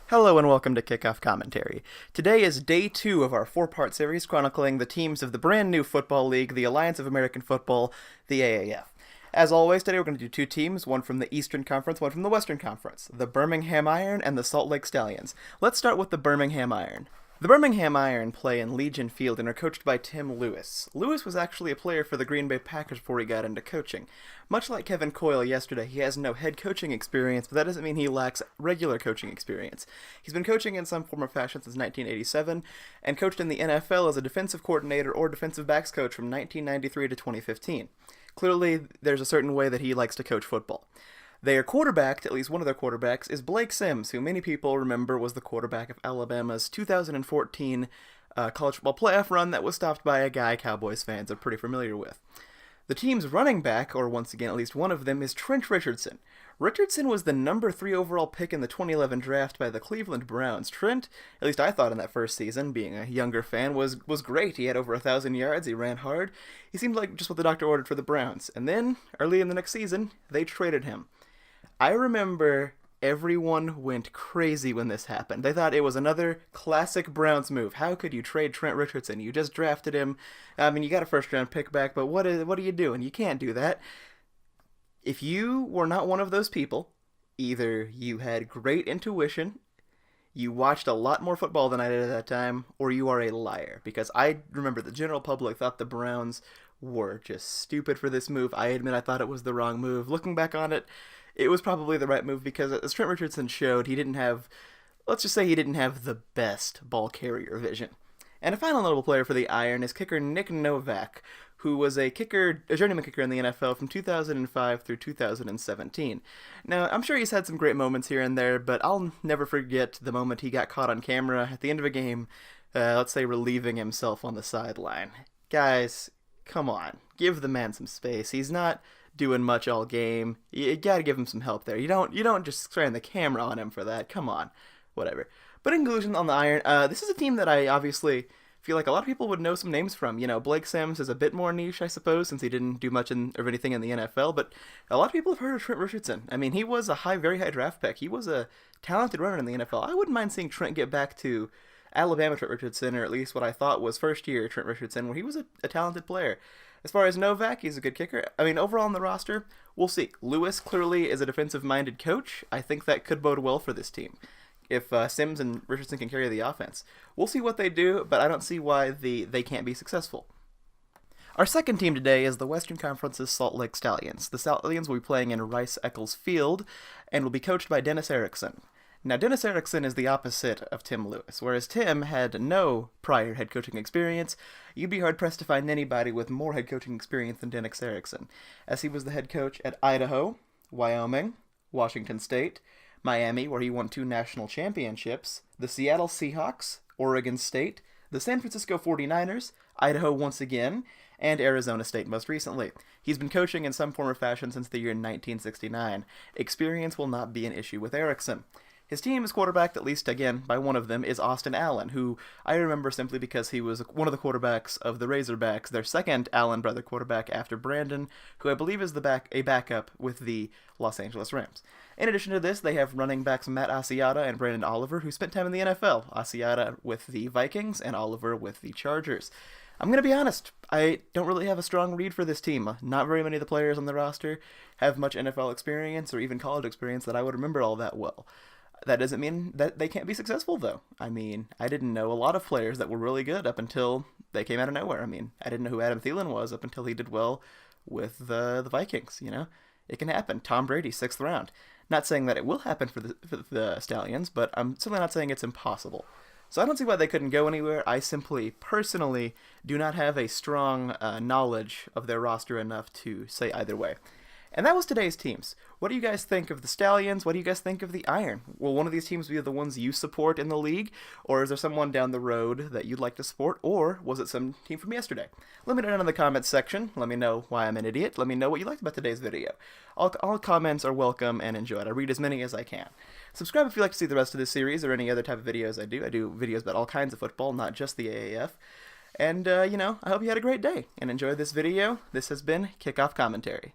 Hello and welcome to Kickoff Commentary. Today is day 2 of our 4-part series chronicling the teams of the brand new football league, the Alliance of American Football, the AAF. As always, today we're going to do 2 teams, one from the Eastern Conference, one from the Western Conference, the Birmingham Iron and the Salt Lake Stallions. Let's start with the Birmingham Iron. The Birmingham Iron play in Legion Field and are coached by Tim Lewis. Lewis was actually a player for the Green Bay Packers before he got into coaching. Much like Kevin Coyle yesterday, he has no head coaching experience, but that doesn't mean he lacks regular coaching experience. He's been coaching in some form or fashion since 1987, and coached in the NFL as a defensive coordinator or defensive backs coach from 1993 to 2015. Clearly, there's a certain way that he likes to coach football. They are quarterbacked, at least one of their quarterbacks, is Blake Sims, who many people remember was the quarterback of Alabama's 2014 college football playoff run that was stopped by a guy Cowboys fans are pretty familiar with. The team's running back, or once again at least one of them, is Trent Richardson. Richardson was the number 3 overall pick in the 2011 draft by the Cleveland Browns. Trent, at least I thought in that first season, being a younger fan, was great. He had over 1,000 yards, he ran hard. He seemed like just what the doctor ordered for the Browns. And then, early in the next season, they traded him. I remember everyone went crazy when this happened. They thought it was another classic Browns move. How could you trade Trent Richardson? You just drafted him. I mean, you got a first-round pick back, but what are you doing? You can't do that. If you were not one of those people, either you had great intuition, you watched a lot more football than I did at that time, or you are a liar. Because I remember the general public thought the Browns were just stupid for this move. I admit I thought it was the wrong move. Looking back on it, it was probably the right move because, as Trent Richardson showed, he didn't have the best ball carrier vision. And a final notable player for the Iron is kicker Nick Novak, who was a journeyman kicker in the NFL from 2005 through 2017. Now, I'm sure he's had some great moments here and there, but I'll never forget the moment he got caught on camera at the end of a game, let's say relieving himself on the sideline. Guys, come on, give the man some space. He's not doing much all game. You gotta give him some help there. You don't just strand the camera on him for that. Come on. Whatever. But in conclusion on the Iron, this is a team that I obviously feel like a lot of people would know some names from. You know, Blake Sims is a bit more niche, I suppose, since he didn't do much of anything in the NFL, but a lot of people have heard of Trent Richardson. I mean, he was a very high draft pick. He was a talented runner in the NFL. I wouldn't mind seeing Trent get back to Alabama Trent Richardson, or at least what I thought was first year Trent Richardson, where he was a talented player. As far as Novak, he's a good kicker. I mean, overall on the roster, we'll see. Lewis clearly is a defensive-minded coach. I think that could bode well for this team if Sims and Richardson can carry the offense. We'll see what they do, but I don't see why they can't be successful. Our second team today is the Western Conference's Salt Lake Stallions. The Stallions will be playing in Rice-Eccles Field and will be coached by Dennis Erickson. Now, Dennis Erickson is the opposite of Tim Lewis. Whereas Tim had no prior head coaching experience, you'd be hard-pressed to find anybody with more head coaching experience than Dennis Erickson, as he was the head coach at Idaho, Wyoming, Washington State, Miami, where he won 2 national championships, the Seattle Seahawks, Oregon State, the San Francisco 49ers, Idaho once again, and Arizona State most recently. He's been coaching in some form or fashion since the year 1969. Experience will not be an issue with Erickson. His team is quarterbacked, at least again, by one of them, is Austin Allen, who I remember simply because he was one of the quarterbacks of the Razorbacks, their second Allen brother quarterback after Brandon, who I believe is a backup with the Los Angeles Rams. In addition to this, they have running backs Matt Asiata and Brandon Oliver, who spent time in the NFL, Asiata with the Vikings and Oliver with the Chargers. I'm going to be honest, I don't really have a strong read for this team. Not very many of the players on the roster have much NFL experience or even college experience that I would remember all that well. That doesn't mean that they can't be successful, though. I mean, I didn't know a lot of players that were really good up until they came out of nowhere. I mean, I didn't know who Adam Thielen was up until he did well with the Vikings, you know? It can happen. Tom Brady, 6th round. Not saying that it will happen for the Stallions, but I'm certainly not saying it's impossible. So I don't see why they couldn't go anywhere. I simply, personally, do not have a strong knowledge of their roster enough to say either way. And that was today's teams. What do you guys think of the Stallions? What do you guys think of the Iron? Will one of these teams be the ones you support in the league? Or is there someone down the road that you'd like to support? Or was it some team from yesterday? Let me know down in the comments section. Let me know why I'm an idiot. Let me know what you liked about today's video. All comments are welcome and enjoyed. I read as many as I can. Subscribe if you'd like to see the rest of this series or any other type of videos I do. I do videos about all kinds of football, not just the AAF. And, I hope you had a great day and enjoyed this video. This has been Kickoff Commentary.